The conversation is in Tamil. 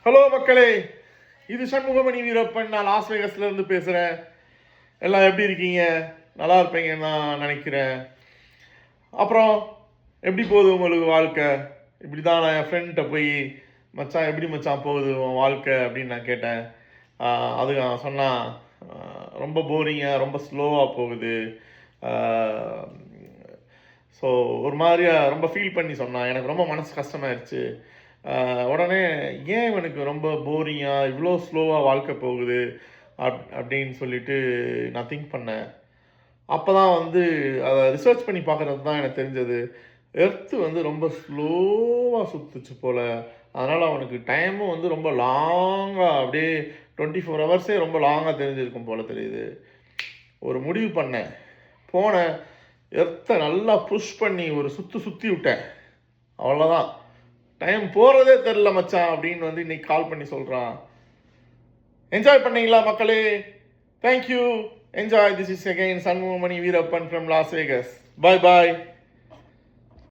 ஹலோ மக்களே, இது சண்முகமணி வீரப்பன். நான் லாஸ் வேகஸ்லேருந்து பேசுகிறேன். எல்லாம் எப்படி இருக்கீங்க? நல்லா இருப்பீங்கன்னு நான் நினைக்கிறேன். அப்புறம் எப்படி போகுது உங்களுக்கு வாழ்க்கை? இப்படி தான் நான் என் ஃப்ரெண்ட்ட போய் மச்சான் எப்படி மச்சான் போகுது உன் வாழ்க்கை அப்படின்னு நான் கேட்டேன். அது நான் சொன்னான், ரொம்ப போரிங்காக ரொம்ப ஸ்லோவாக போகுது. ஸோ ஒரு மாதிரியா ரொம்ப ஃபீல் பண்ணி சொன்னான். எனக்கு ரொம்ப மனசு கஷ்டமாயிருச்சு. உடனே ஏன் இவனுக்கு ரொம்ப போரிங்காக இவ்வளோ ஸ்லோவாக வாழ்க்கை போகுது அப்படின்னு சொல்லிட்டு நான் திங்க் பண்ணேன். அப்போ தான் அதை ரிசர்ச் பண்ணி பார்க்குறது தான் எனக்கு தெரிஞ்சது. எர்த்து ரொம்ப ஸ்லோவாக சுற்றுச்சு போல். அதனால் அவனுக்கு டைமும் ரொம்ப லாங்காக அப்படியே 24 ஹவர்ஸே ரொம்ப லாங்காக தெரிஞ்சிருக்கும் போல் தெரியுது. ஒரு முடிவு பண்ணேன். போனேன், எர்த்தை நல்லா புஷ் பண்ணி ஒரு சுற்றி விட்டேன். அவ்வளோதான். டைம் போகிறதே தெரில மச்சான் அப்படின்னு இன்னைக்கு கால் பண்ணி சொல்கிறான். என்ஜாய் பண்ணீங்களா மக்களே? Thank you. Enjoy. This is again Shanmugamani Veerappan from loss Vegas. Bye bye.